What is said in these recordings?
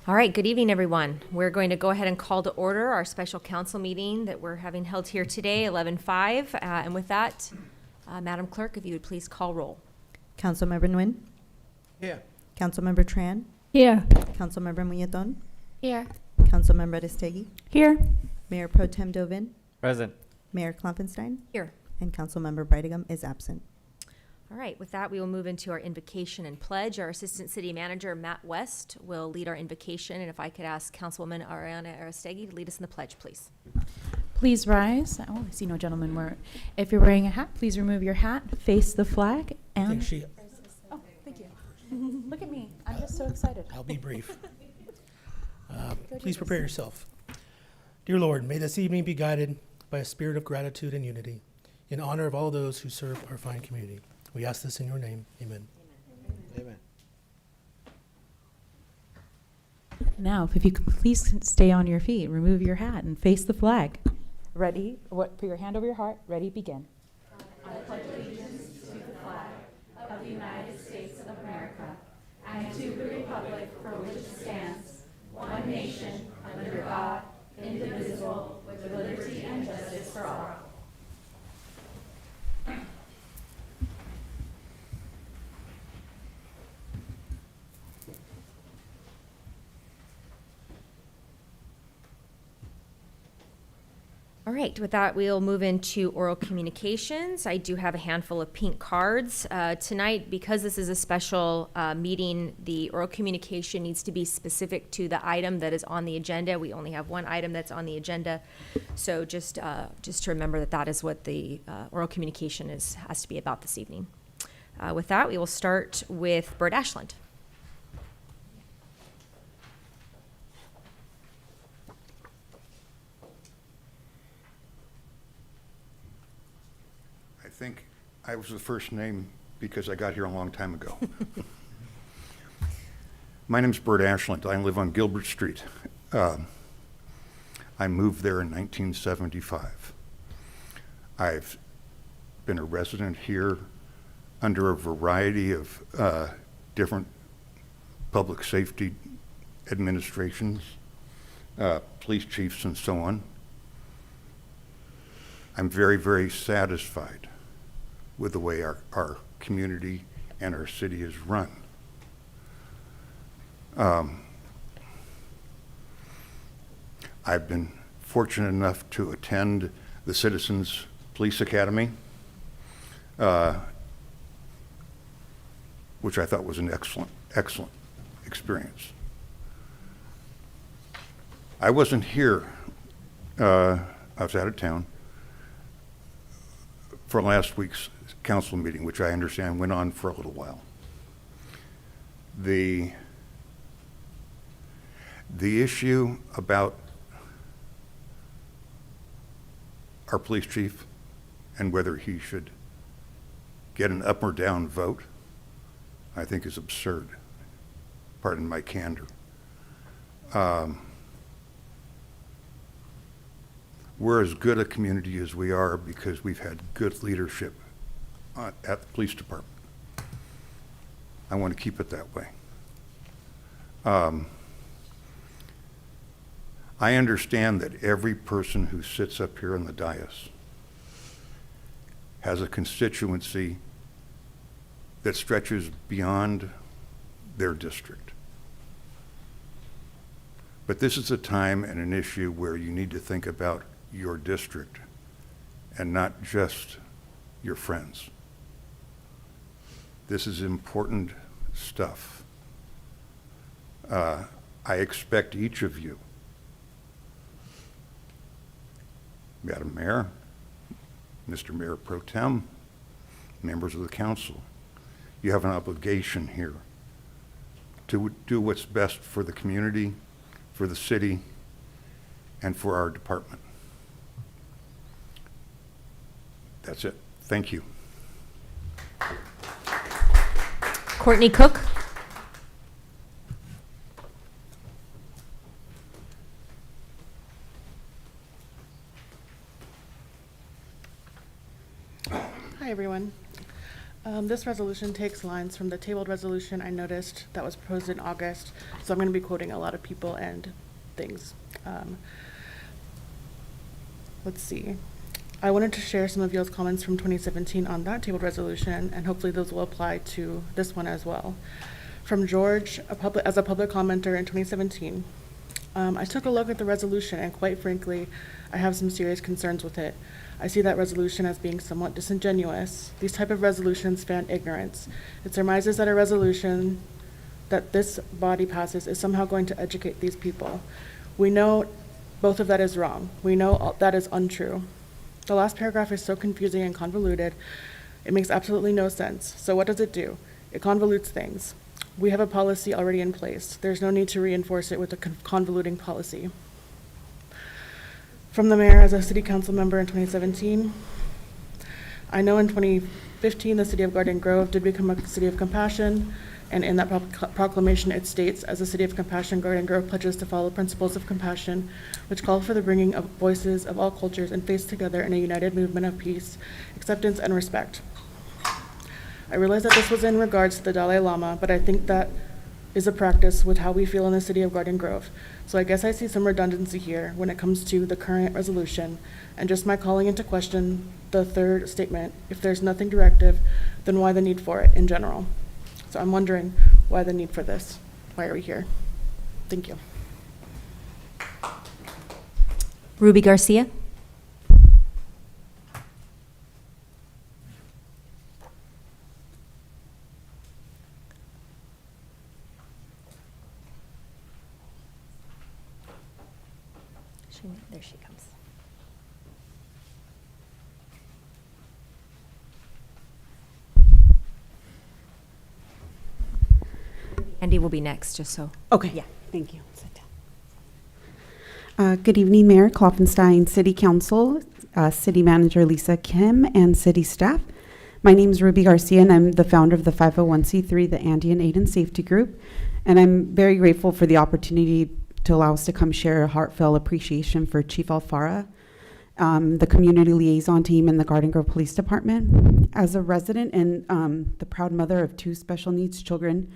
All right, good evening, everyone. We're going to go ahead and call to order our special council meeting that we're having held here today, 11:05. And with that, Madam Clerk, if you would please call roll. Councilmember Nguyen? Here. Councilmember Tran? Here. Councilmember Muñetón? Here. Councilmember Aristegui? Here. Mayor Pro Tem Dovin? Present. Mayor Klopfenstein? Here. And Councilmember Brightingham is absent. All right, with that, we will move into our invocation and pledge. Our Assistant City Manager, Matt West, will lead our invocation. And if I could ask Councilwoman Ariana Aristegui to lead us in the pledge, please. Please rise. Oh, I see no gentleman. If you're wearing a hat, please remove your hat, face the flag, I think and... she, Oh, thank you. Look at me. I'm just so excited. I'll be brief. Please prepare yourself. Dear Lord, may this evening be guided by a spirit of gratitude and unity in honor of all those who serve our fine community. We ask this in your name. Amen. Amen. Now, if you could please stay on your feet, remove your hat, and face the flag. Ready? Put your hand over your heart. Ready? Begin. I pledge allegiance to the flag of the United States of America and to the republic for which it stands, one nation, under God, indivisible, with liberty and justice for all. All right, with that, we'll move into oral communications. I do have a handful of pink cards. Tonight, because this is a special meeting, the oral communication needs to be specific to the item that is on the agenda. We only have one item that's on the agenda. So just to remember that that is what the oral communication has to be about this evening. With that, we will start with Bert Ashland. I think I was the first name because I got here a long time ago. My name's Bert Ashland. I live on Gilbert Street. I moved there in 1975. I've been a resident here under a variety of different public safety administrations, police chiefs, and so on. I'm very, very satisfied with the way our community and our city is run. I've been fortunate enough to attend the Citizens Police Academy, which I thought was an excellent experience. I wasn't here, I was out of town for last week's council meeting, which I understand went on for a little while. The issue about our police chief and whether he should get an up or down vote, I think is absurd. Pardon my candor. We're as good a community as we are because we've had good leadership at the police department. I want to keep it that way. I understand that every person who sits up here on the dais has a constituency that stretches beyond their district. But this is a time and an issue where you need to think about your district and not just your friends. This is important stuff. I expect each of you, Madam Mayor, Mr. Mayor Pro Tem, members of the council, you have an obligation here to do what's best for the community, for the city, and for our department. That's it. Thank you. Courtney Cook. Hi, everyone. This resolution takes lines from the tabled resolution I noticed that was proposed in August, so I'm going to be quoting a lot of people and things. Let's see. I wanted to share some of y'all's comments from 2017 on that tabled resolution, and hopefully those will apply to this one as well. From George, as a public commenter in 2017, I took a look at the resolution, and quite frankly, I have some serious concerns with it. I see that resolution as being somewhat disingenuous. These type of resolutions fan ignorance. It surmises that a resolution that this body passes is somehow going to educate these people. We know both of that is wrong. We know that is untrue. The last paragraph is so confusing and convoluted, it makes absolutely no sense. So what does it do? It convolutes things. We have a policy already in place. There's no need to reinforce it with a convoluting policy. From the mayor as a city council member in 2017, I know in 2015 the city of Garden Grove did become a city of compassion, and in that proclamation it states, as a city of compassion, Garden Grove pledges to follow principles of compassion, which call for the bringing of voices of all cultures and face together in a united movement of peace, acceptance, and respect. I realize that this was in regards to the Dalai Lama, but I think that is a practice with how we feel in the city of Garden Grove. So I guess I see some redundancy here when it comes to the current resolution, and just my calling into question the third statement. If there's nothing directive, then why the need for it in general? So I'm wondering why the need for this? Why are we here? Thank you. Ruby Garcia. There she comes. Andy will be next, just so. Okay. Yeah. Thank you. Sit down. Good evening, Mayor Klopfenstein, City Council, City Manager Lisa Kim, and City staff. My name is Ruby Garcia, and I'm the founder of the 501c3, the Andy and Aiden Safety Group. And I'm very grateful for the opportunity to allow us to come share a heartfelt appreciation for Chief Alfara, the community liaison team, and the Garden Grove Police Department. As a resident and the proud mother of 2 special needs children,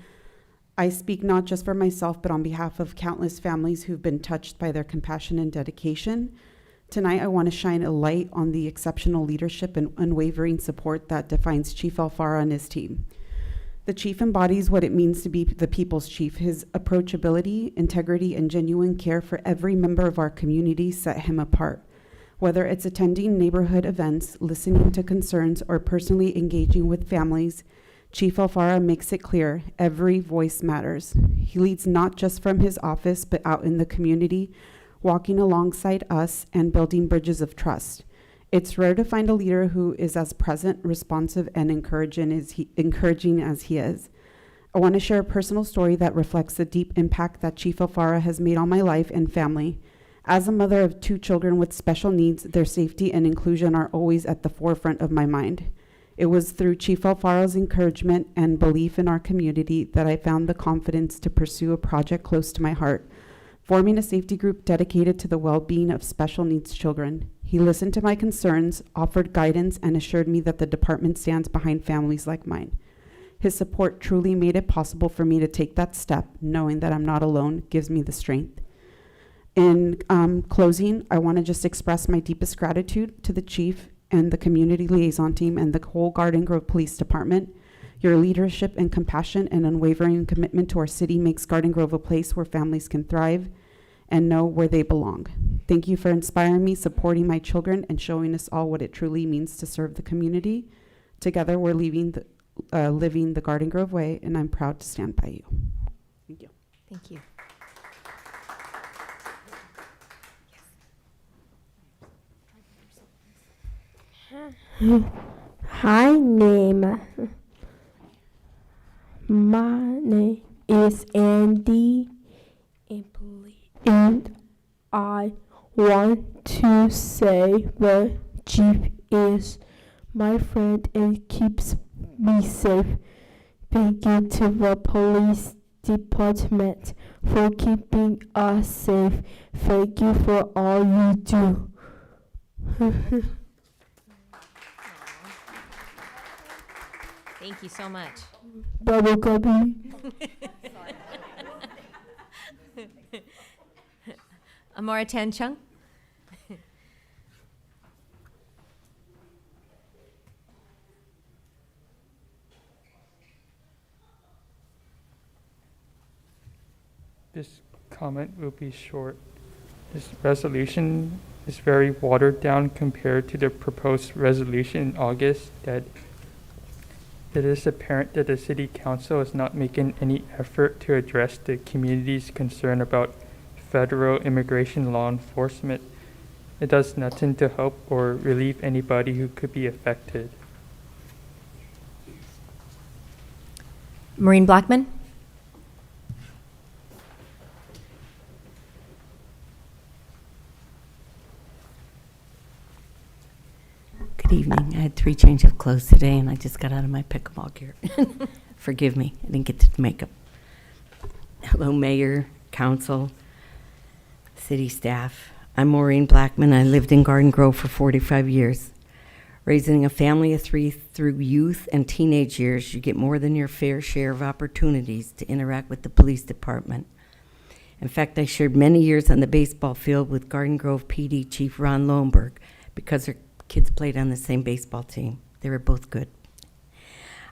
I speak not just for myself, but on behalf of countless families who've been touched by their compassion and dedication. Tonight, I want to shine a light on the exceptional leadership and unwavering support that defines Chief Alfara and his team. The chief embodies what it means to be the people's chief. His approachability, integrity, and genuine care for every member of our community set him apart. Whether it's attending neighborhood events, listening to concerns, or personally engaging with families, Chief Alfara makes it clear every voice matters. He leads not just from his office, but out in the community, walking alongside us and building bridges of trust. It's rare to find a leader who is as present, responsive, and encouraging as he is. I want to share a personal story that reflects the deep impact that Chief Alfara has made on my life and family. As a mother of 2 children with special needs, their safety and inclusion are always at the forefront of my mind. It was through Chief Alfara's encouragement and belief in our community that I found the confidence to pursue a project close to my heart, forming a safety group dedicated to the well-being of special needs children. He listened to my concerns, offered guidance, and assured me that the department stands behind families like mine. His support truly made it possible for me to take that step. Knowing that I'm not alone gives me the strength. In closing, I want to just express my deepest gratitude to the chief and the community liaison team and the whole Garden Grove Police Department. Your leadership and compassion and unwavering commitment to our city makes Garden Grove a place where families can thrive and know where they belong. Thank you for inspiring me, supporting my children, and showing us all what it truly means to serve the community. Together, we're living the Garden Grove way, and I'm proud to stand by you. Thank you. Thank you. Hi, my name is Andy, and I want to say the chief is my friend and keeps me safe. Thank you to the police department for keeping us safe. Thank you for all you do. Thank you so much. Double copy. Amora Tan Chung. This comment will be short. This resolution is very watered down compared to the proposed resolution in August that it is apparent that the City Council is not making any effort to address the community's concern about federal immigration law enforcement. It does nothing to help or relieve anybody who could be affected. Maureen Blackman. Good evening. I had 3 change of clothes today, and I just got out of my pickleball gear. Forgive me, I didn't get to makeup. Hello, Mayor, Council, City staff. I'm Maureen Blackman. I lived in Garden Grove for 45 years. Raising a family of 3 through youth and teenage years, you get more than your fair share of opportunities to interact with the police department. In fact, I shared many years on the baseball field with Garden Grove PD Chief Ron Lohenberg because their kids played on the same baseball team. They were both good.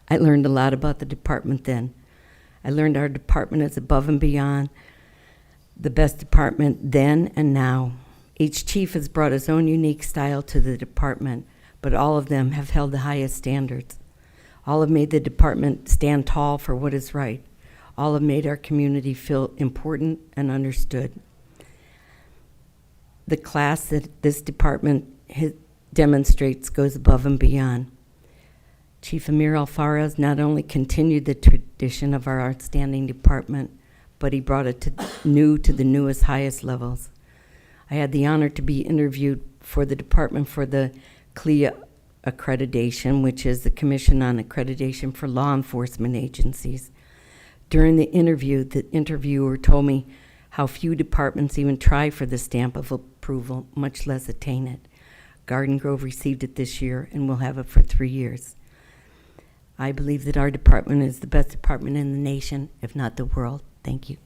I learned a lot about the department then. I learned our department is above and beyond the best department then and now. Each chief has brought his own unique style to the department, but all of them have held the highest standards. All have made the department stand tall for what is right. All have made our community feel important and understood. The class that this department demonstrates goes above and beyond. Chief Amir Alfaro has not only continued the tradition of our outstanding department, but he brought it to the newest, highest levels. I had the honor to be interviewed for the department for the CLIA accreditation, which is the Commission on Accreditation for Law Enforcement Agencies. During the interviewer told me how few departments even try for the stamp of approval, much less attain it. Garden Grove received it this year and will have it for 3 years. I believe that our department is the best department in the nation, if not the world. Thank you.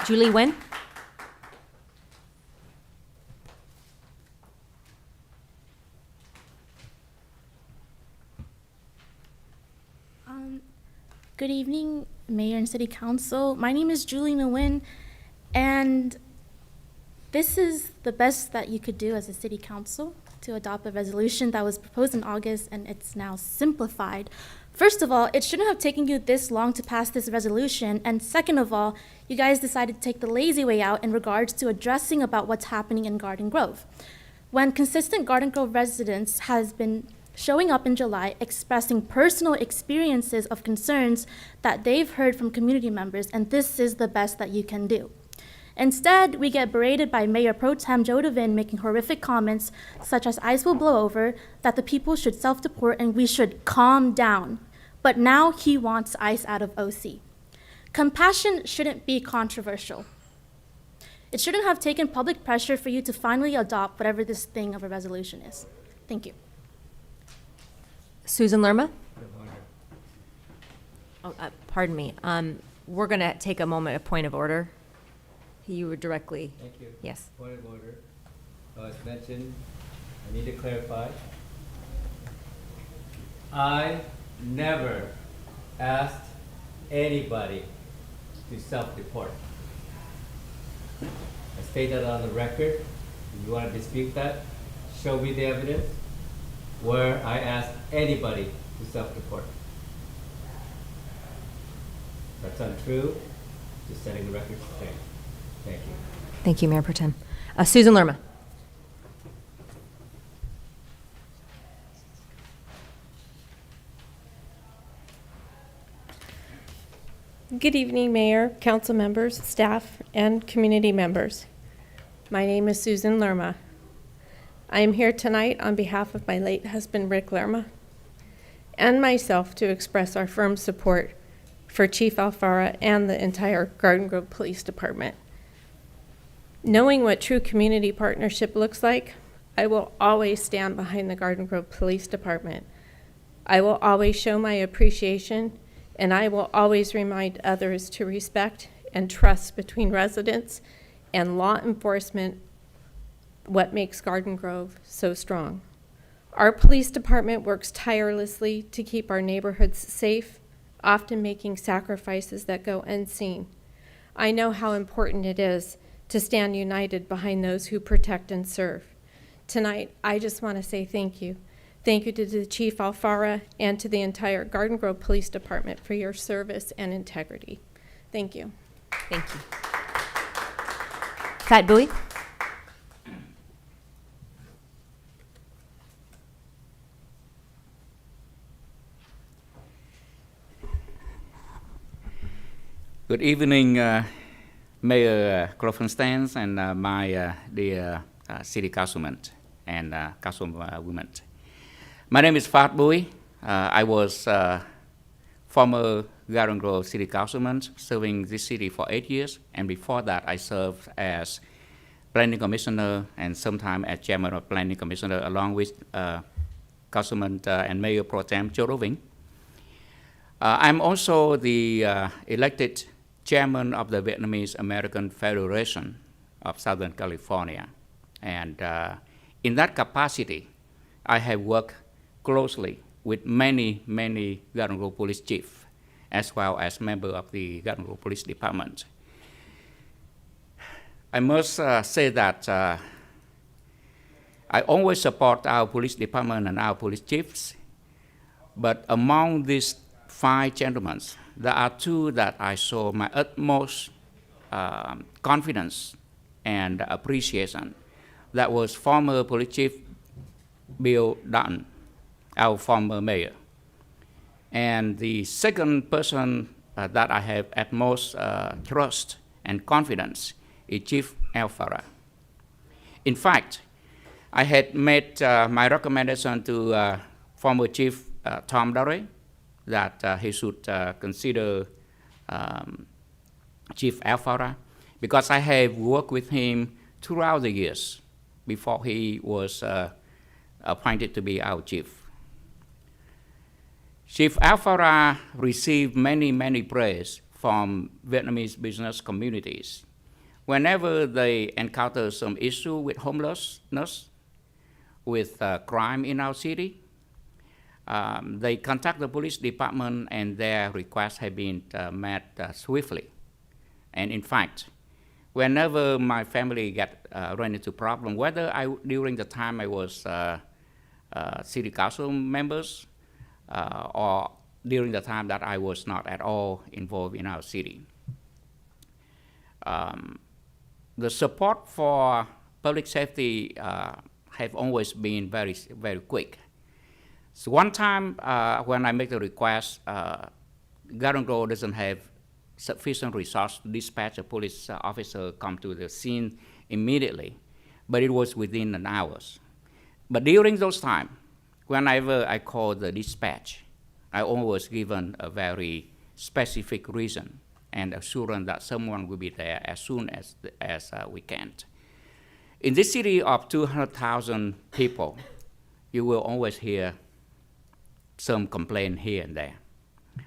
Julie Nguyen. Good evening, Mayor and City Council. My name is Julie Nguyen, and this is the best that you could do as a City Council, to adopt a resolution that was proposed in August and it's now simplified. First of all, it shouldn't have taken you this long to pass this resolution, and second of all, you guys decided to take the lazy way out in regards to addressing about what's happening in Garden Grove. When consistent Garden Grove residents has been showing up in July expressing personal experiences of concerns that they've heard from community members, and this is the best that you can do. Instead, we get berated by Mayor Pro Tem Joe DeVin making horrific comments such as ice will blow over, that the people should self-deport and we should calm down. But now he wants ICE out of OC. Compassion shouldn't be controversial. It shouldn't have taken public pressure for you to finally adopt whatever this thing of a resolution is. Thank you. Susan Lerma. Oh, pardon me. We're going to take a moment of point of order. You were directly. Thank you. Yes. Point of order. As mentioned, I need to clarify. I never asked anybody to self-deport. I state that on the record. If you want to dispute that, show me the evidence where I asked anybody to self-deport. That's untrue. Just setting the record straight. Thank you. Thank you, Mayor Pro Tem. Susan Lerma. Good evening, Mayor, council members, staff, and community members. My name is Susan Lerma. I am here tonight on behalf of my late husband, Rick Lerma, and myself to express our firm support for Chief Alfaro and the entire Garden Grove Police Department. Knowing what true community partnership looks like, I will always stand behind the Garden Grove Police Department. I will always show my appreciation, and I will always remind others to respect and trust between residents and law enforcement what makes Garden Grove so strong. Our police department works tirelessly to keep our neighborhoods safe, often making sacrifices that go unseen. I know how important it is to stand united behind those who protect and serve. Tonight, I just want to say thank you. Thank you to the Chief Alfara and to the entire Garden Grove Police Department for your service and integrity. Thank you. Thank you. Fat Bowie? Good evening, Mayor Klopfenstein and my dear city councilmen and councilwomen. My name is Fat Bowie. I was former Garden Grove City Councilman, serving this city for 8 years, and before that I served as Planning Commissioner and sometime as Chairman of Planning Commissioner, along with Councilman and Mayor Pro Tem Joe Roving. I'm also the elected Chairman of the Vietnamese American Federation of Southern California. And in that capacity, I have worked closely with many Garden Grove Police Chiefs, as well as members of the Garden Grove Police Department. I must say that I always support our police department and our police chiefs, but among these 5 gentlemen, there are 2 that I show my utmost confidence and appreciation. That was former Police Chief Bill Dutton, our former mayor. And the second person that I have at most trust and confidence is Chief Alfara. In fact, I had made my recommendation to former Chief Tom Dorey that he should consider Chief Alfara, because I have worked with him throughout the years before he was appointed to be our chief. Chief Alfara received many praise from Vietnamese business communities. Whenever they encounter some issue with homelessness, with crime in our city, they contact the police department and their requests have been met swiftly. And in fact, whenever my family ran into problem, whether during the time I was city council members or during the time that I was not at all involved in our city. The support for public safety have always been very quick. So one time when I make the request, Garden Grove doesn't have sufficient resource to dispatch a police officer come to the scene immediately, but it was within an hour. But during those times, whenever I call the dispatch, I always given a very specific reason and assurance that someone will be there as soon as we can. In this city of 200,000 people, you will always hear some complaint here and there.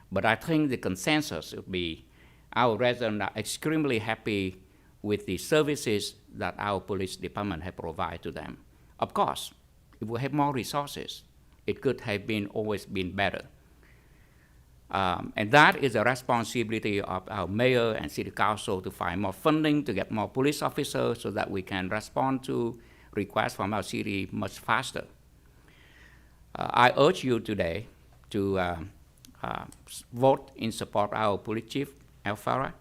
But I think the consensus would be our residents are extremely happy with the services that our police department have provided to them. Of course, if we have more resources, it could have always been better. And that is a responsibility of our mayor and city council to find more funding, to get more police officers so that we can respond to requests from our city much faster. I urge you today to vote in support of our police chief, Alfara,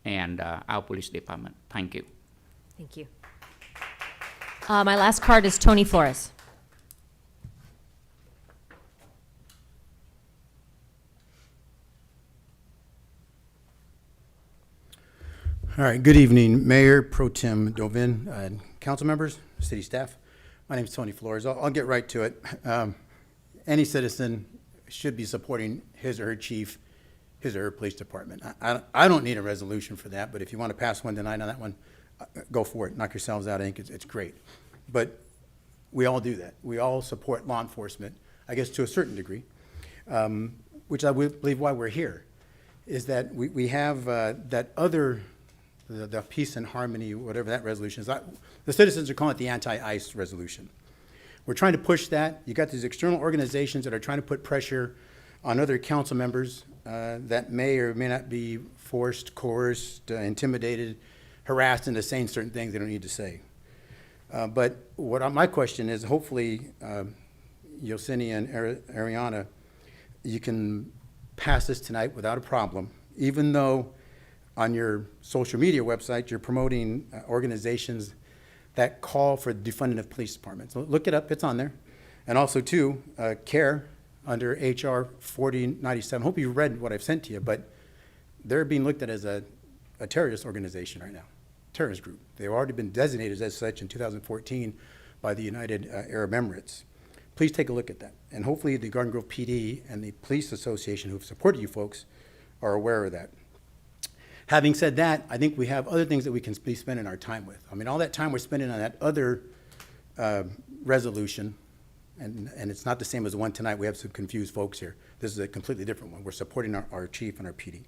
and our police department. Thank you. Thank you. My last card is Tony Flores. All right, good evening, Mayor Pro Tem Dovin, council members, city staff. My name is Tony Flores. I'll get right to it. Any citizen should be supporting his or her chief, his or her police department. I don't need a resolution for that, but if you want to pass one tonight on that one, go for it. Knock yourselves out. I think it's great. But we all do that. We all support law enforcement, I guess to a certain degree. which I believe why we're here, is that we have that other, the peace and harmony, whatever that resolution is. The citizens are calling it the anti-ICE resolution. We're trying to push that. You got these external organizations that are trying to put pressure on other council members that may or may not be forced, coerced, intimidated, harassed into saying certain things they don't need to say. But my question is, hopefully, Yosini and Ariana, you can pass this tonight without a problem, even though on your social media website you're promoting organizations that call for defunding of police departments. So look it up, it's on there. And also, too, CARE under HR 4097. Hope you read what I've sent to you, but they're being looked at as a terrorist organization right now, terrorist group. They've already been designated as such in 2014 by the United Arab Emirates. Please take a look at that. And hopefully the Garden Grove PD and the Police Association who've supported you folks are aware of that. Having said that, I think we have other things that we can be spending our time with. I mean, all that time we're spending on that other resolution, and it's not the same as the one tonight. We have some confused folks here. This is a completely different one. We're supporting our chief and our PD.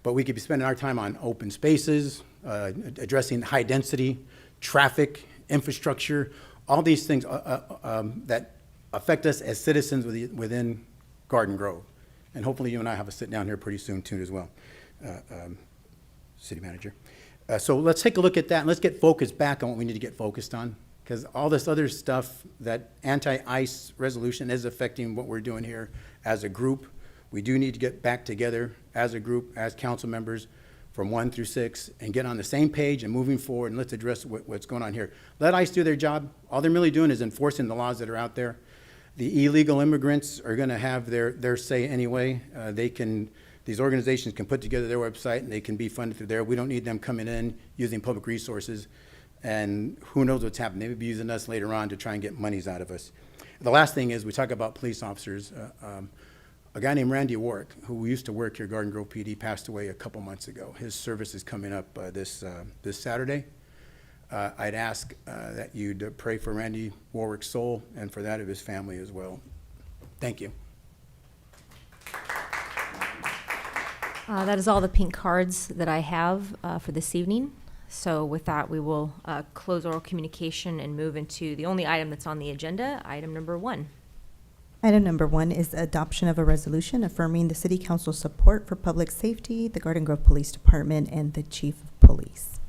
But we could be spending our time on open spaces, addressing high density, traffic, infrastructure, all these things that affect us as citizens within Garden Grove. And hopefully you and I have a sit down here pretty soon too as well, City Manager. So let's take a look at that and let's get focused back on what we need to get focused on, because all this other stuff, that anti-ICE resolution is affecting what we're doing here as a group. We do need to get back together as a group, as council members from 1 through 6 and get on the same page and moving forward, and let's address what's going on here. Let ICE do their job. All they're really doing is enforcing the laws that are out there. The illegal immigrants are going to have their say anyway. These organizations can put together their website and they can be funded through there. We don't need them coming in using public resources, and who knows what's happening. They may be using us later on to try and get monies out of us. The last thing is we talk about police officers. A guy named Randy Warwick, who used to work here at Garden Grove PD, passed away a couple months ago. His service is coming up this Saturday. I'd ask that you'd pray for Randy Warwick's soul and for that of his family as well. Thank you. That is all the pink cards that I have for this evening. So with that, we will close oral communication and move into the only item that's on the agenda, item number 1. Item number 1 is adoption of a resolution affirming the City Council's support for public safety, the Garden Grove Police Department, and the Chief of Police.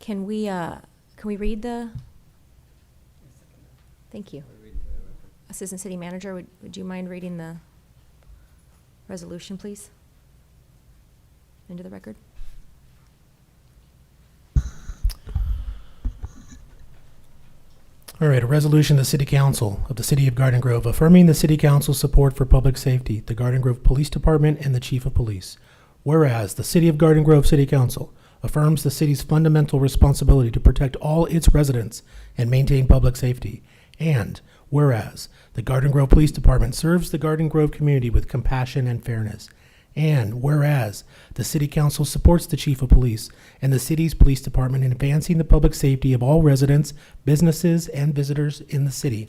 Can we read the? Thank you. Assistant City Manager, would you mind reading the resolution, please? Into the record. All right, a resolution of the City Council of the City of Garden Grove affirming the City Council's support for public safety, the Garden Grove Police Department, and the Chief of Police. Whereas the City of Garden Grove City Council affirms the city's fundamental responsibility to protect all its residents and maintain public safety. And whereas the Garden Grove Police Department serves the Garden Grove community with compassion and fairness. And whereas the City Council supports the Chief of Police and the city's police department in advancing the public safety of all residents, businesses, and visitors in the city.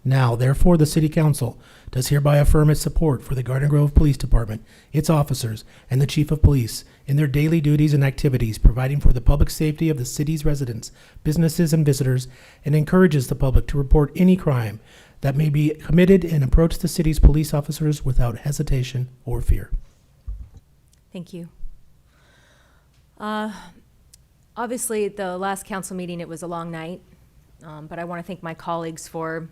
Now, therefore, the City Council does hereby affirm its support for the Garden Grove Police Department, its officers, and the Chief of Police in their daily duties and activities, providing for the public safety of the city's residents, businesses, and visitors, and encourages the public to report any crime that may be committed and approach the city's police officers without hesitation or fear. Thank you. Obviously, at the last council meeting, it was a long night, but I want to thank my colleagues for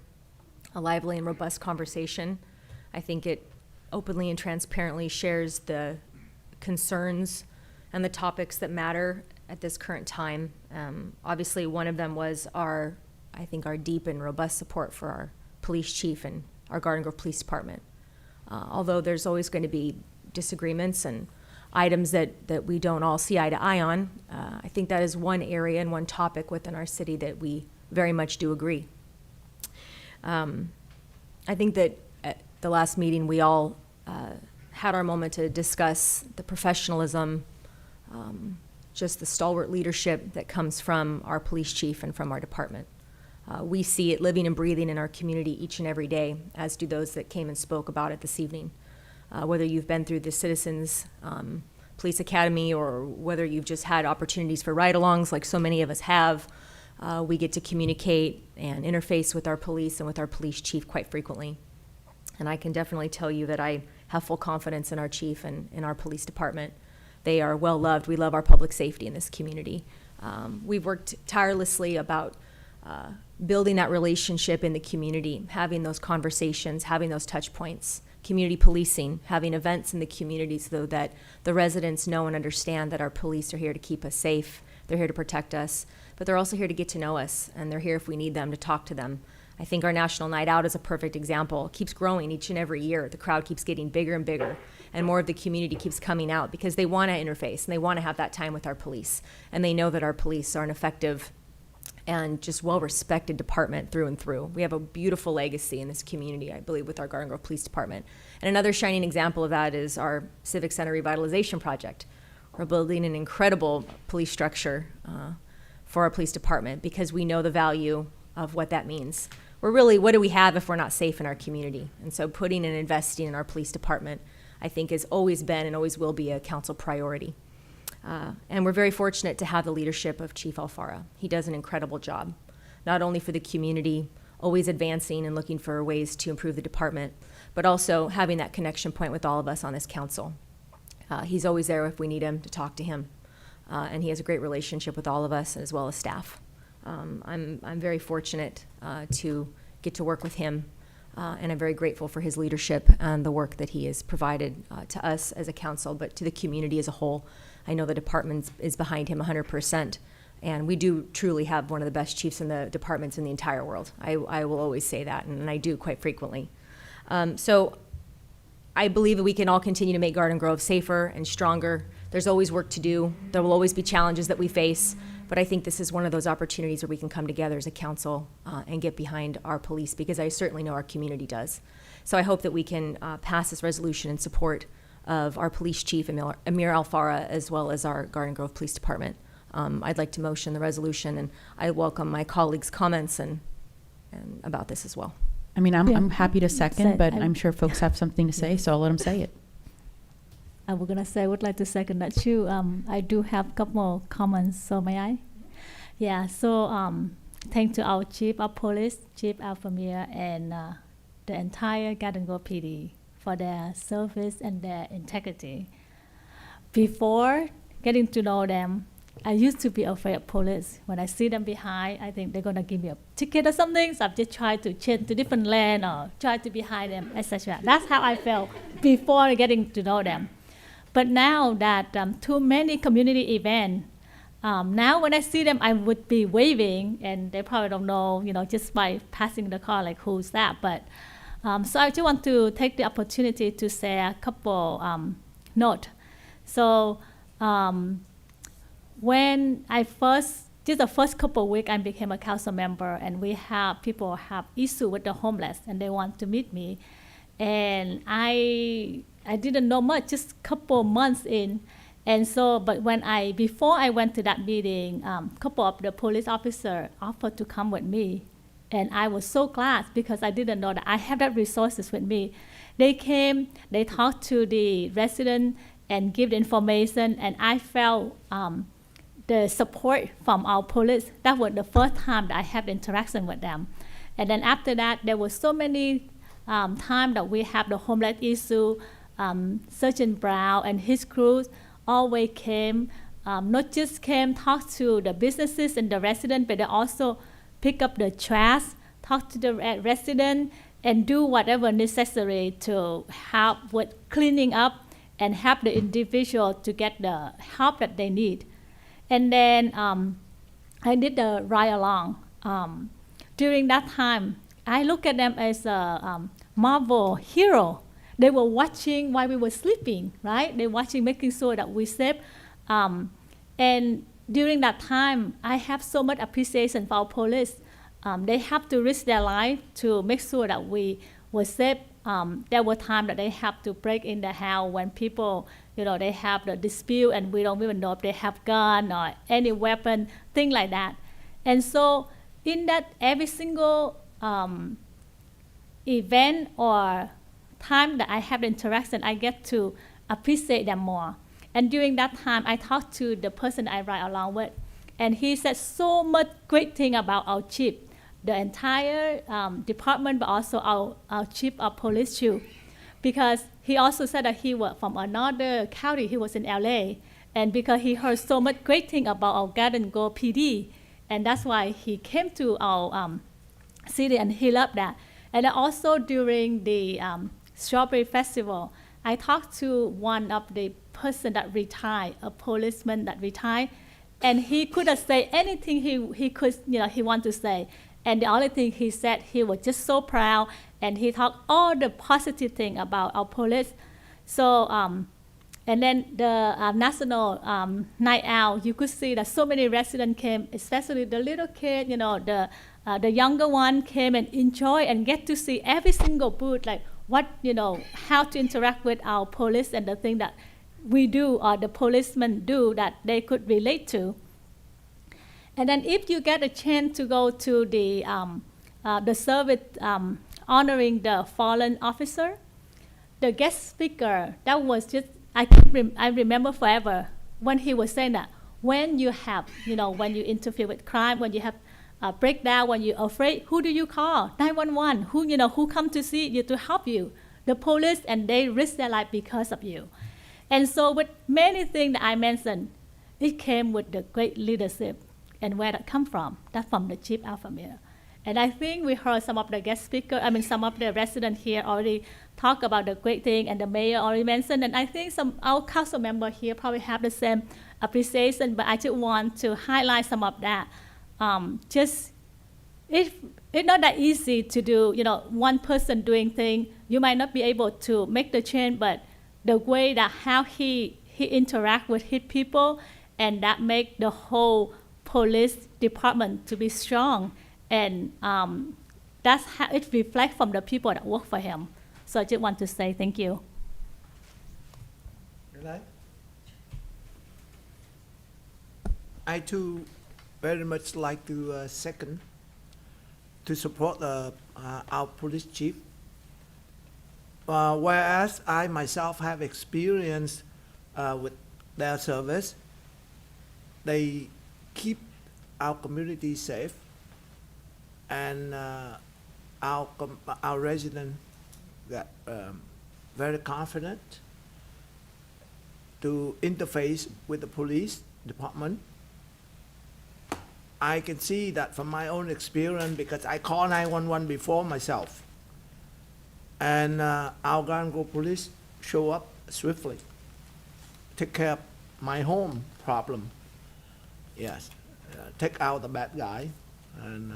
a lively and robust conversation. I think it openly and transparently shares the concerns and the topics that matter at this current time. Obviously, one of them was our deep and robust support for our police chief and our Garden Grove Police Department. Although there's always going to be disagreements and items that we don't all see eye to eye on, I think that is one area and one topic within our city that we very much do agree. I think that at the last meeting, we all had our moment to discuss the professionalism, just the stalwart leadership that comes from our police chief and from our department. We see it living and breathing in our community each and every day, as do those that came and spoke about it this evening. Whether you've been through the Citizens Police Academy or whether you've just had opportunities for ride-alongs like so many of us have, we get to communicate and interface with our police and with our police chief quite frequently. And I can definitely tell you that I have full confidence in our chief and in our police department. They are well loved. We love our public safety in this community. We've worked tirelessly about building that relationship in the community, having those conversations, having those touch points, community policing, having events in the community so that the residents know and understand that our police are here to keep us safe. They're here to protect us, but they're also here to get to know us, and they're here if we need them to talk to them. I think our National Night Out is a perfect example. It keeps growing each and every year. The crowd keeps getting bigger and bigger, and more of the community keeps coming out because they want to interface and they want to have that time with our police. And they know that our police are an effective and just well-respected department through and through. We have a beautiful legacy in this community, I believe, with our Garden Grove Police Department. And another shining example of that is our Civic Center Revitalization Project. We're building an incredible police structure for our police department because we know the value of what that means. We're really, what do we have if we're not safe in our community? And so putting and investing in our police department, I think, has always been and always will be a council priority. And we're very fortunate to have the leadership of Chief Alfara. He does an incredible job, not only for the community, always advancing and looking for ways to improve the department, but also having that connection point with all of us on this council. He's always there if we need him to talk to him. And he has a great relationship with all of us as well as staff. I'm very fortunate to get to work with him, and I'm very grateful for his leadership and the work that he has provided to us as a council, but to the community as a whole. I know the department is behind him 100%, and we do truly have one of the best chiefs in the departments in the entire world. I will always say that, and I do quite frequently. So I believe that we can all continue to make Garden Grove safer and stronger. There's always work to do. There will always be challenges that we face, but I think this is one of those opportunities where we can come together as a council and get behind our police, because I certainly know our community does. So I hope that we can pass this resolution in support of our police chief, Amir Alfara, as well as our Garden Grove Police Department. I'd like to motion the resolution, and I welcome my colleagues' comments and about this as well. I mean, I'm happy to second, but I- I'm sure folks have something to say, so I'll let them say it. I was gonna say, I would like to second that too. I do have a couple more comments, so may I? Yeah, so thanks to our chief of police, Chief Alfamir, and the entire Garden Grove PD for their service and their integrity. Before getting to know them, I used to be afraid of police. When I see them behind, I think they're gonna give me a ticket or something, so I've just tried to change to different lane or try to be behind them, etc. That's how I felt before getting to know them. But now that too many community events, now when I see them, I would be waving, and they probably don't know, just by passing the car, like, who's that? But so I just want to take the opportunity to say a couple notes. So when I just the first couple of weeks, I became a council member, and people have issue with the homeless, and they want to meet me. And I didn't know much, just a couple months in. And so, but before I went to that meeting, couple of the police officers offered to come with me. And I was so glad because I didn't know that I have that resources with me. They came, they talked to the resident and give the information, and I felt the support from our police. That was the first time that I had interaction with them. And then after that, there was so many times that we have the homeless issue. Sergeant Brown and his crew always came, not just came talk to the businesses and the residents, but they also pick up the trash, talk to the resident, and do whatever necessary to help with cleaning up and help the individual to get the help that they need. And then I did the ride along. During that time, I look at them as a Marvel hero. They were watching while we were sleeping, right? They were watching, making sure that we safe. And during that time, I have so much appreciation for our police. They have to risk their life to make sure that we were safe. There were times that they have to break in the house when people, they have the dispute and we don't even know if they have gun or any weapon, things like that. And so in that every single event or time that I have interaction, I get to appreciate them more. And during that time, I talked to the person I ride along with, and he said so much great thing about our chief, the entire department, but also our chief of police too. Because he also said that he was from another county, he was in LA, and because he heard so much great thing about our Garden Grove PD, and that's why he came to our city and he loved that. And then also during the Strawberry Festival, I talked to one of the person that retired, a policeman that retired, and he couldn't say anything he could, he wanted to say. And the only thing he said, he was just so proud, and he talked all the positive thing about our police. So, and then the National Night Out, you could see that so many residents came, especially the little kid, the younger one came and enjoy and get to see every single booth, like what, how to interact with our police and the thing that we do or the policemen do that they could relate to. And then if you get a chance to go to the service honoring the fallen officer, the guest speaker, that was just, I remember forever when he was saying that when you have, when you interfere with crime, when you have a breakdown, when you're afraid, who do you call? 911, who come to see you to help you? The police, and they risk their life because of you. And so with many things that I mentioned, it came with the great leadership. And where that come from? That's from the Chief Alpha Male. And I think we heard some of the guest speakers, some of the residents here already talk about the great thing, and the mayor already mentioned, and I think some our council members here probably have the same appreciation, but I just want to highlight some of that. It's not that easy to do, one person doing things. You might not be able to make the change, but the way that how he interact with his people, and that make the whole police department to be strong, and that's how it reflects from the people that work for him. So I just want to say thank you. I too very much like to second to support our police chief. Whereas I myself have experience with their service, they keep our community safe, and our residents got very confident to interface with the police department. I can see that from my own experience because I called 911 before myself, and our Garden Grove police show up swiftly, take care of my home problem. Yes, take out the bad guy, and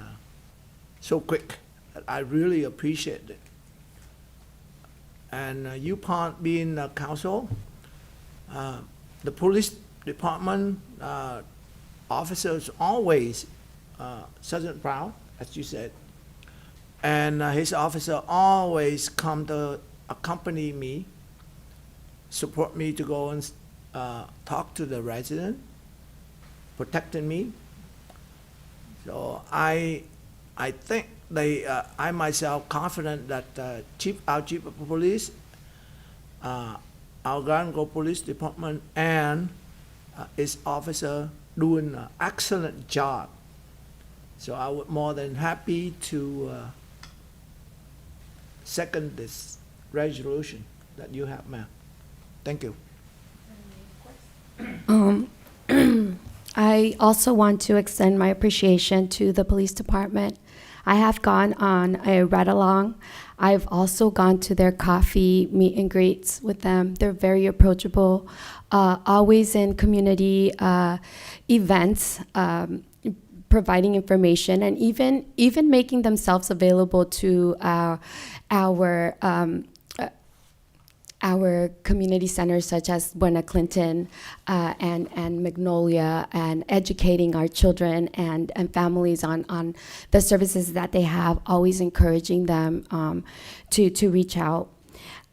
so quick. I really appreciate it. And UPonn being a council, the police department officers always Sergeant Brown, as you said, and his officer always come to accompany me, support me to go and talk to the resident, protecting me. So I think I myself confident that our chief of police, our Garden Grove Police Department, and its officer doing an excellent job. So I would more than happy to second this resolution that you have, ma'am. Thank you. I also want to extend my appreciation to the police department. I have gone on a ride-along. I've also gone to their coffee meet and greets with them. They're very approachable, always in community events, providing information, and even making themselves available to our community centers such as Buena Clinton and Magnolia, and educating our children and families on the services that they have, always encouraging them to reach out.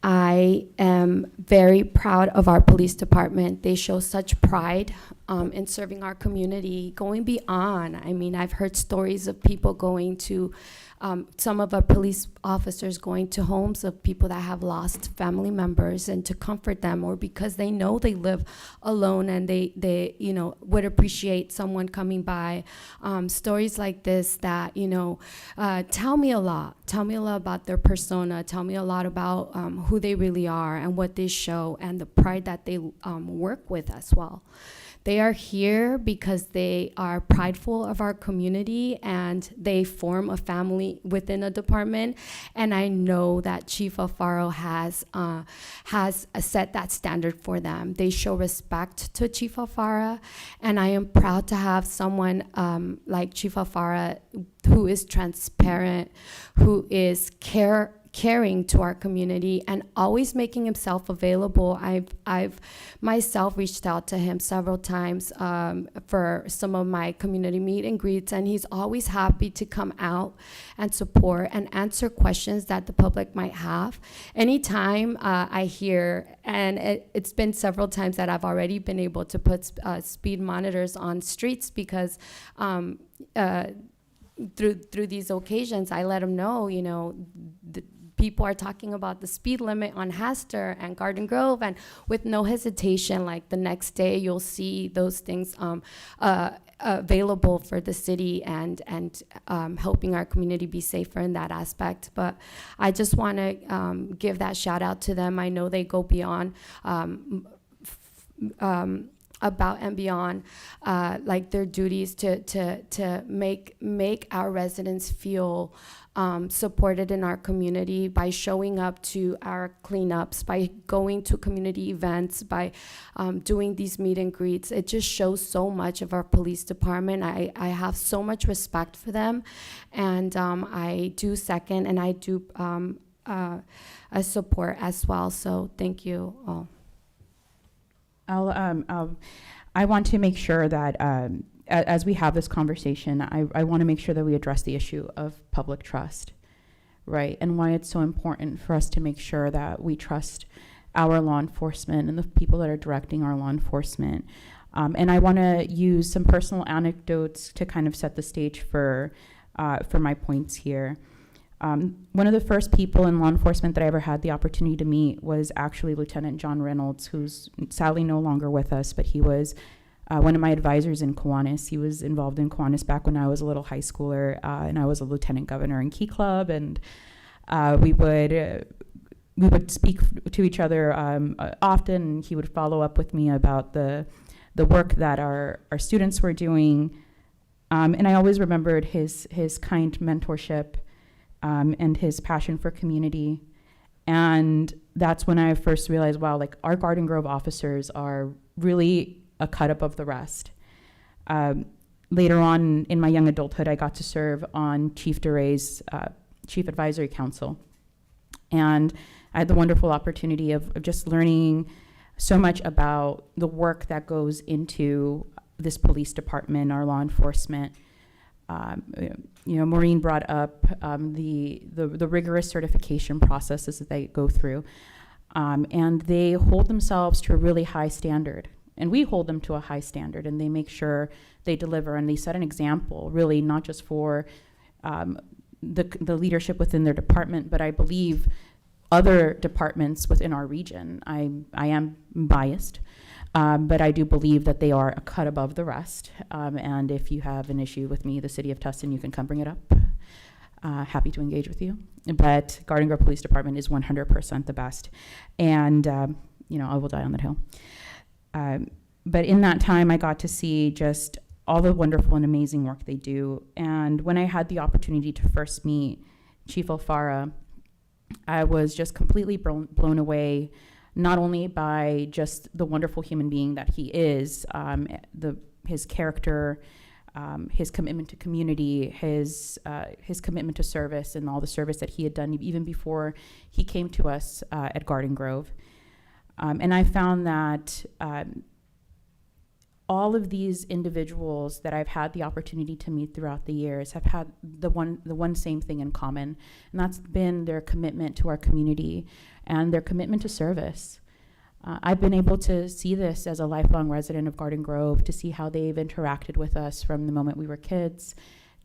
I am very proud of our police department. They show such pride in serving our community, going beyond. I mean, I've heard stories of people going to, some of our police officers going to homes of people that have lost family members and to comfort them, or because they know they live alone and they would appreciate someone coming by. Stories like this that, tell me a lot. Tell me a lot about their persona. Tell me a lot about who they really are and what they show and the pride that they work with as well. They are here because they are prideful of our community and they form a family within a department. And I know that Chief Alfaro has set that standard for them. They show respect to Chief Alfaro, and I am proud to have someone like Chief Alfaro who is transparent, who is caring to our community and always making himself available. I've myself reached out to him several times for some of my community meet and greets, and he's always happy to come out and support and answer questions that the public might have. Anytime I hear, and it's been several times that I've already been able to put speed monitors on streets because through these occasions, I let them know, people are talking about the speed limit on Hester and Garden Grove, and with no hesitation, like the next day, you'll see those things available for the city and helping our community be safer in that aspect. But I just want to give that shout out to them. I know they go beyond about and beyond like their duties to make our residents feel supported in our community by showing up to our cleanups, by going to community events, by doing these meet and greets. It just shows so much of our police department. I have so much respect for them, and I do second and I do support as well. So thank you all. I want to make sure that as we have this conversation, I want to make sure that we address the issue of public trust, right? And why it's so important for us to make sure that we trust our law enforcement and the people that are directing our law enforcement. And I want to use some personal anecdotes to kind of set the stage for my points here. One of the first people in law enforcement that I ever had the opportunity to meet was actually Lieutenant John Reynolds, who's sadly no longer with us, but he was one of my advisors in Kiwanis. He was involved in Kiwanis back when I was a little high schooler, and I was a lieutenant governor in Key Club, and we would speak to each other often. He would follow up with me about the work that our students were doing, and I always remembered his kind mentorship and his passion for community. And that's when I first realized, wow, like our Garden Grove officers are really a cut above the rest. Later on in my young adulthood, I got to serve on Chief DeRay's Chief Advisory Council. And I had the wonderful opportunity of just learning so much about the work that goes into this police department, our law enforcement. Maureen brought up the rigorous certification processes that they go through, and they hold themselves to a really high standard, and we hold them to a high standard, and they make sure they deliver, and they set an example, really not just for the leadership within their department, but I believe other departments within our region. I am biased. But I do believe that they are a cut above the rest. And if you have an issue with me, the city of Tustin, you can come bring it up. Happy to engage with you. But Garden Grove Police Department is 100% the best. And, I will die on that hill. But in that time, I got to see just all the wonderful and amazing work they do. And when I had the opportunity to first meet Chief Alfaro, I was just completely blown away, not only by just the wonderful human being that he is, his character, his commitment to community, his commitment to service, and all the service that he had done even before he came to us at Garden Grove. And I found that all of these individuals that I've had the opportunity to meet throughout the years have had the one same thing in common, and that's been their commitment to our community and their commitment to service. I've been able to see this as a lifelong resident of Garden Grove, to see how they've interacted with us from the moment we were kids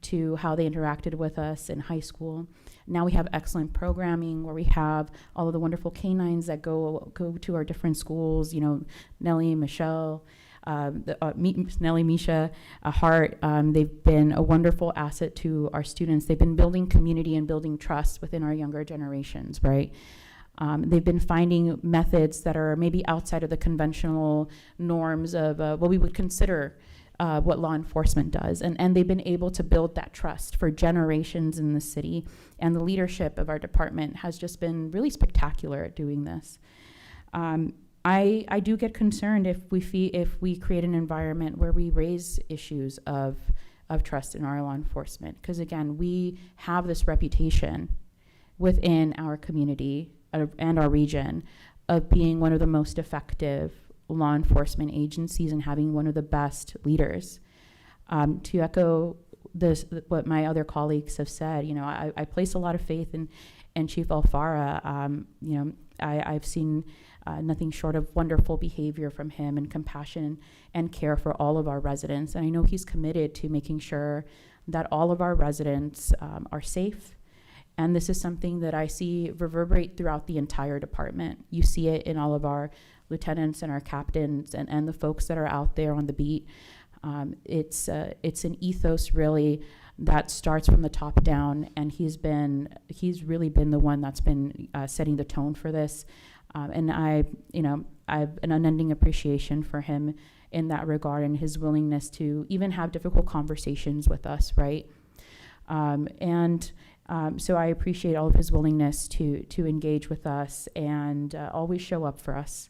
to how they interacted with us in high school. Now we have excellent programming where we have all of the wonderful canines that go to our different schools, you know, Nellie, Michelle, Nellie, Misha, Hart. They've been a wonderful asset to our students. They've been building community and building trust within our younger generations, right? They've been finding methods that are maybe outside of the conventional norms of what we would consider what law enforcement does. And they've been able to build that trust for generations in the city. And the leadership of our department has just been really spectacular at doing this. I do get concerned if we create an environment where we raise issues of trust in our law enforcement. Because again, we have this reputation within our community and our region of being one of the most effective law enforcement agencies and having one of the best leaders. To echo what my other colleagues have said, you know, I place a lot of faith in Chief Alfara. You know, I've seen nothing short of wonderful behavior from him and compassion and care for all of our residents. And I know he's committed to making sure that all of our residents are safe. And this is something that I see reverberate throughout the entire department. You see it in all of our lieutenants and our captains and the folks that are out there on the beat. It's an ethos really that starts from the top down, and he's really been the one that's been setting the tone for this. And I have an unending appreciation for him in that regard, and his willingness to even have difficult conversations with us, right? So I appreciate all of his willingness to engage with us and always show up for us.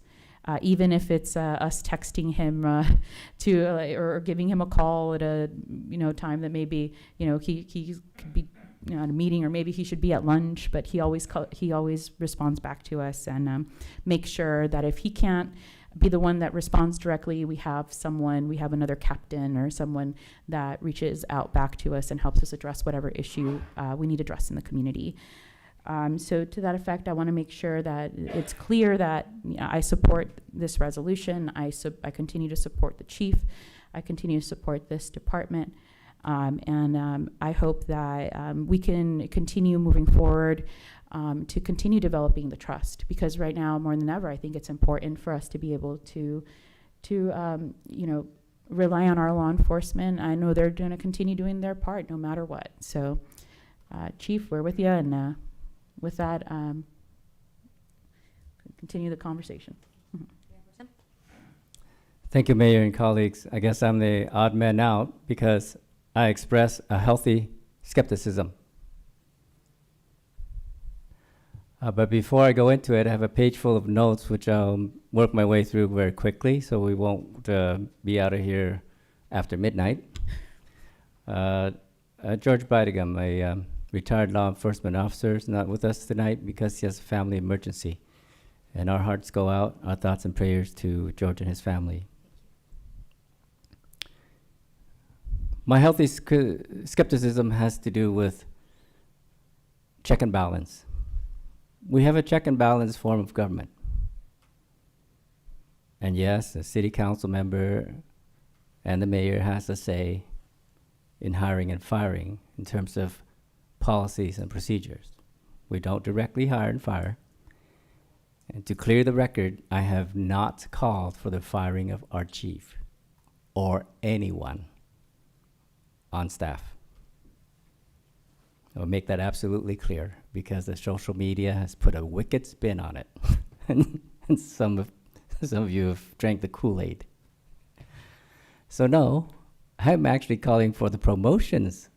Even if it's us texting him or giving him a call at a time that maybe he could be at a meeting, or maybe he should be at lunch, but he always responds back to us and makes sure that if he can't be the one that responds directly, we have another captain or someone that reaches out back to us and helps us address whatever issue we need addressed in the community. So to that effect, I want to make sure that it's clear that I support this resolution. I continue to support the chief. I continue to support this department. I hope that we can continue moving forward to continue developing the trust, because right now, more than ever, I think it's important for us to be able to rely on our law enforcement. I know they're going to continue doing their part no matter what. So, Chief, we're with you, and with that, continue the conversation. Thank you, Mayor and colleagues. I guess I'm the odd man out because I express a healthy skepticism. But before I go into it, I have a page full of notes which I'll work my way through very quickly so we won't be out of here after midnight. George Bidegum, a retired law enforcement officer, is not with us tonight because he has a family emergency. And our hearts go out, our thoughts and prayers to George and his family. My healthy skepticism has to do with check and balance. We have a check and balance form of government. And yes, the city council member and the mayor has a say in hiring and firing in terms of policies and procedures. We don't directly hire and fire. And to clear the record, I have not called for the firing of our chief or anyone on staff. I'll make that absolutely clear because the social media has put a wicked spin on it. and some of you have drank the Kool-Aid. So no, I'm actually calling for the promotions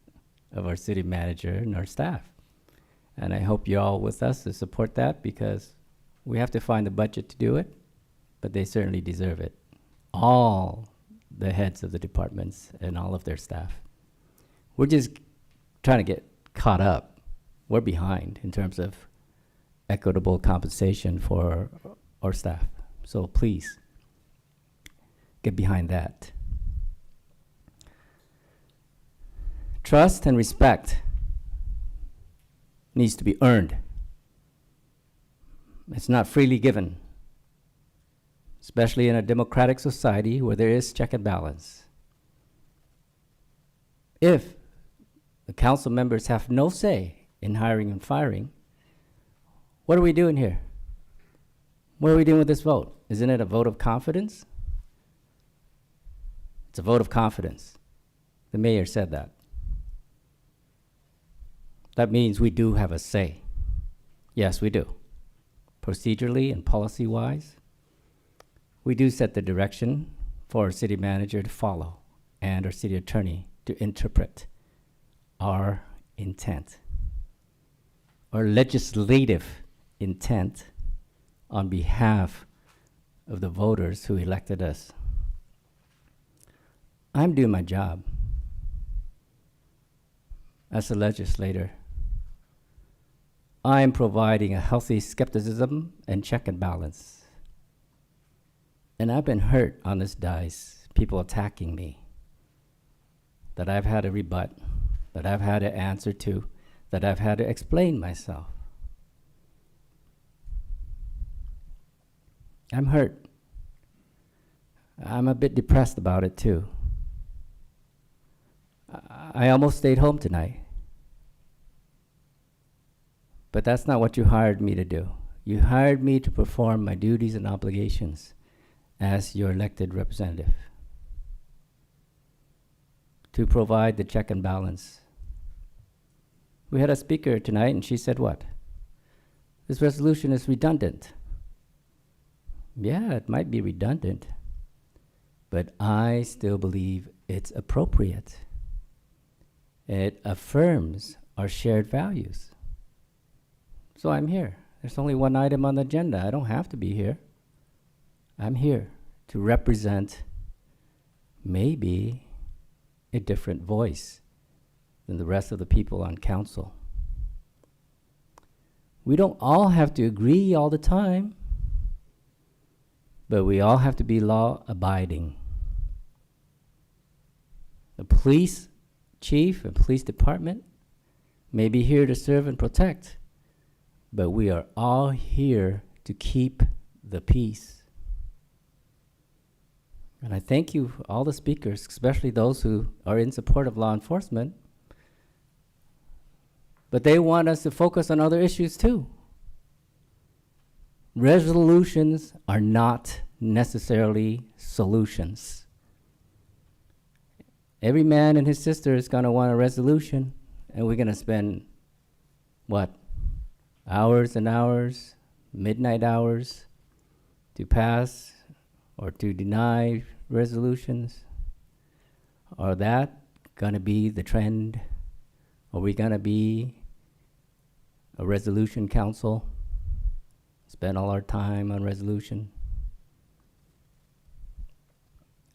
of our city manager and our staff. And I hope you're all with us to support that because we have to find the budget to do it, but they certainly deserve it. All the heads of the departments and all of their staff. We're just trying to get caught up. We're behind in terms of equitable compensation for our staff. So please, get behind that. Trust and respect needs to be earned. It's not freely given, especially in a democratic society where there is check and balance. If the council members have no say in hiring and firing, what are we doing here? What are we doing with this vote? Isn't it a vote of confidence? It's a vote of confidence. The mayor said that. That means we do have a say. Yes, we do. Procedurally and policy-wise, we do set the direction for our city manager to follow and our city attorney to interpret our intent, our legislative intent on behalf of the voters who elected us. I'm doing my job as a legislator. I am providing a healthy skepticism and check and balance. And I've been hurt on this dais, people attacking me, that I've had to rebut, that I've had to answer to, that I've had to explain myself. I'm hurt. I'm a bit depressed about it too. I almost stayed home tonight. But that's not what you hired me to do. You hired me to perform my duties and obligations as your elected representative, to provide the check and balance. We had a speaker tonight and she said what? This resolution is redundant. Yeah, it might be redundant, but I still believe it's appropriate. It affirms our shared values. So I'm here. There's only one item on the agenda. I don't have to be here. I'm here to represent maybe a different voice than the rest of the people on council. We don't all have to agree all the time, but we all have to be law-abiding. The police chief and police department may be here to serve and protect, but we are all here to keep the peace. And I thank you, all the speakers, especially those who are in support of law enforcement, but they want us to focus on other issues too. Resolutions are not necessarily solutions. Every man and his sister is going to want a resolution, and we're going to spend, what, hours and hours, midnight hours, to pass or to deny resolutions? Are that going to be the trend? Are we going to be a resolution council? Spend all our time on resolution?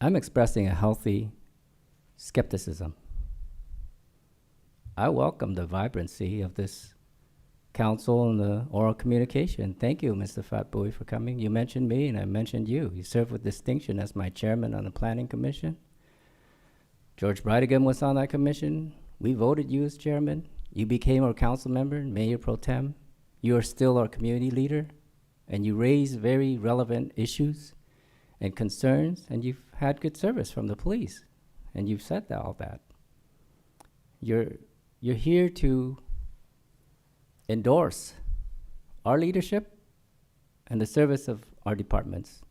I'm expressing a healthy skepticism. I welcome the vibrancy of this council and the oral communication. Thank you, Mr. Fatboy, for coming. You mentioned me and I mentioned you. You served with distinction as my chairman on the Planning Commission. George Brightigam was on that commission. We voted you as chairman. You became our council member, mayor pro tem. You are still our community leader, and you raise very relevant issues and concerns, and you've had good service from the police, and you've said all that. You're here to endorse our leadership and the service of our departments.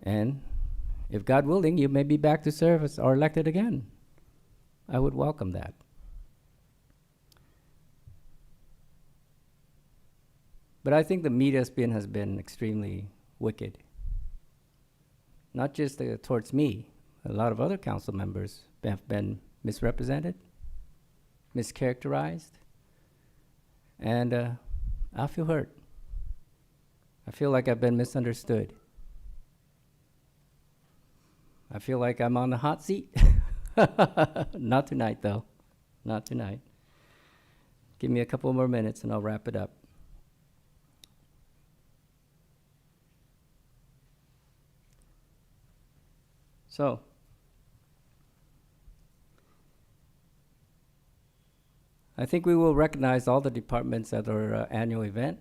And if God willing, you may be back to service or elected again. I would welcome that. But I think the media spin has been extremely wicked. Not just towards me, a lot of other council members have been misrepresented, mischaracterized, and I feel hurt. I feel like I've been misunderstood. I feel like I'm on the hot seat. Not tonight, though. Not tonight. Give me a couple more minutes and I'll wrap it up. So, I think we will recognize all the departments at our annual event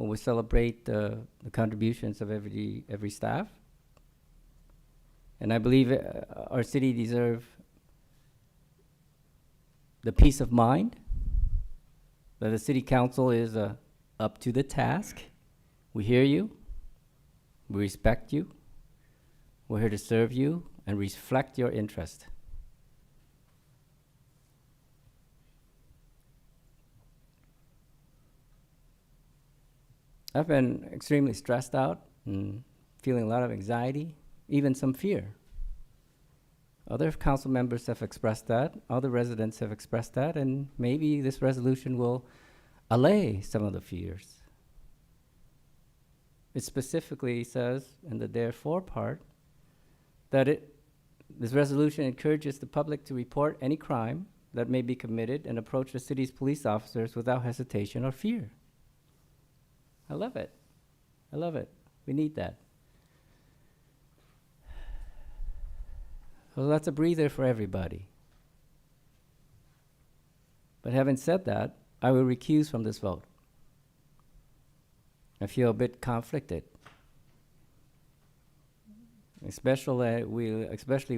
when we celebrate the contributions of every staff. And I believe our city deserves the peace of mind that the city council is up to the task. We hear you, we respect you, we're here to serve you and reflect your interest. I've been extremely stressed out and feeling a lot of anxiety, even some fear. Other council members have expressed that, other residents have expressed that, and maybe this resolution will allay some of the fears. It specifically says in the therefore part that this resolution encourages the public to report any crime that may be committed and approach the city's police officers without hesitation or fear. I love it. I love it. We need that. Well, that's a breather for everybody. But having said that, I will recuse from this vote. I feel a bit conflicted, especially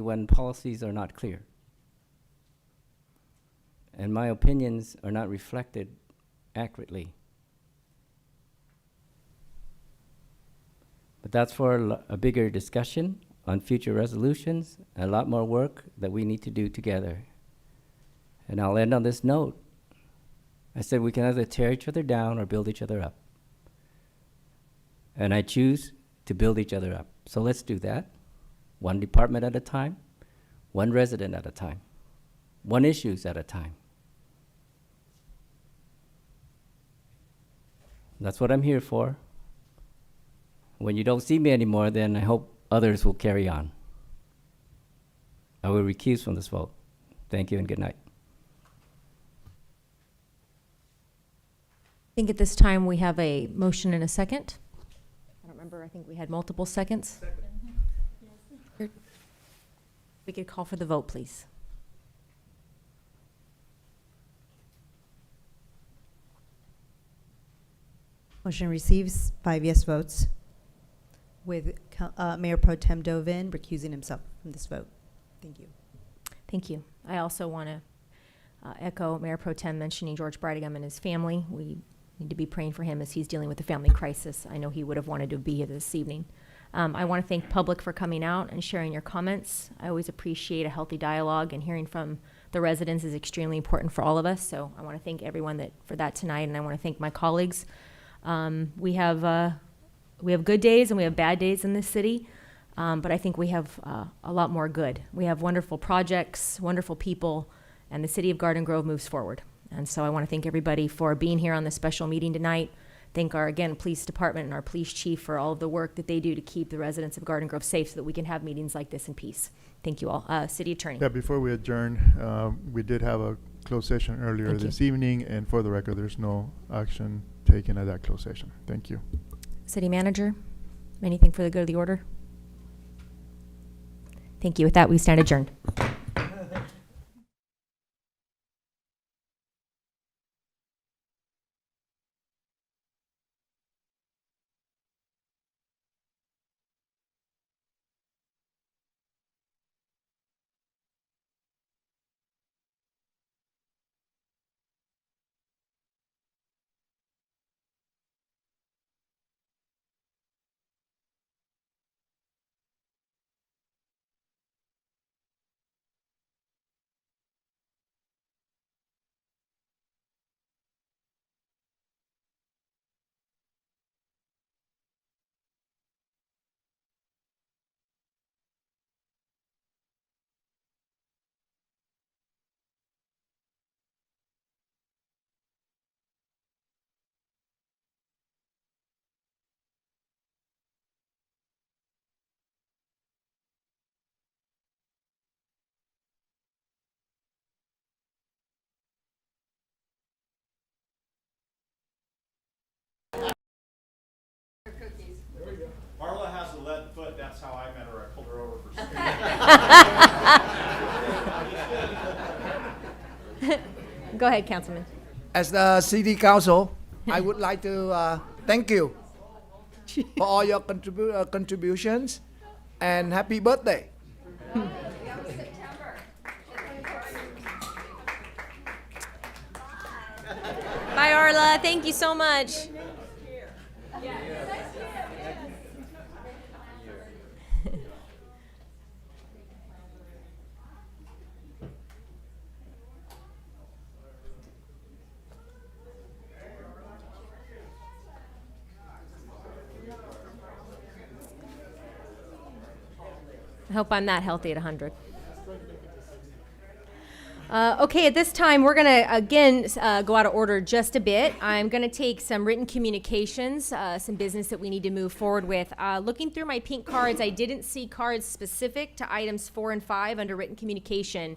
when policies are not clear and my opinions are not reflected accurately. But that's for a bigger discussion on future resolutions, a lot more work that we need to do together. And I'll end on this note. I said we can either tear each other down or build each other up. And I choose to build each other up. So let's do that. One department at a time, one resident at a time, one issues at a time. That's what I'm here for. When you don't see me anymore, then I hope others will carry on. I will recuse from this vote. Thank you and good night. I think at this time we have a motion and a second. I don't remember, I think we had multiple seconds. We could call for the vote, please. Motion receives 5 yes votes, with Mayor Pro Tem Dovin recusing himself from this vote. Thank you. Thank you. I also want to echo Mayor Pro Tem mentioning George Brightingham and his family. We need to be praying for him as he's dealing with the family crisis. I know he would have wanted to be here this evening. I want to thank public for coming out and sharing your comments. I always appreciate a healthy dialogue, and hearing from the residents is extremely important for all of us. So I want to thank everyone for that tonight, and I want to thank my colleagues. We have good days and we have bad days in this city, but I think we have a lot more good. We have wonderful projects, wonderful people, and the city of Garden Grove moves forward. And so I want to thank everybody for being here on this special meeting tonight. Thank our, again, police department and our police chief for all of the work that they do to keep the residents of Garden Grove safe so that we can have meetings like this in peace. Thank you all. City Attorney. Yeah, before we adjourn, we did have a closed session earlier this evening, and for the record, there's no action taken at that closed session. Thank you. City Manager, anything for the good of the order? Thank you. With that, we stand adjourned. Marla has a lead foot. That's how I met her. I pulled her over for speeding. Go ahead, Councilman. As the city council, I would like to Thank you for all your contributions, and happy birthday. Bye, Arla. Thank you so much. I hope I'm that healthy at 100. Okay, at this time, we're going to, again, go out of order just a bit. I'm going to take some written communications, some business that we need to move forward with. Looking through my pink cards, I didn't see cards specific to items 4 and 5 under written communication.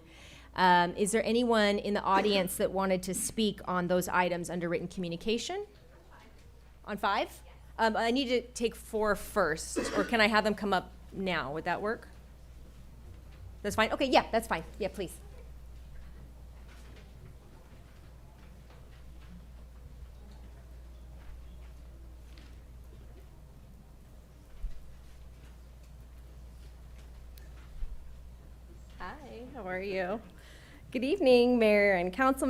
Is there anyone in the audience that wanted to speak on those items under written communication? On 5? I need to take 4 first, or can I have them come up now? Would that work? That's fine? Okay, yeah, that's fine. Yeah, please. Hi, how are you? Good evening, Mayor and Council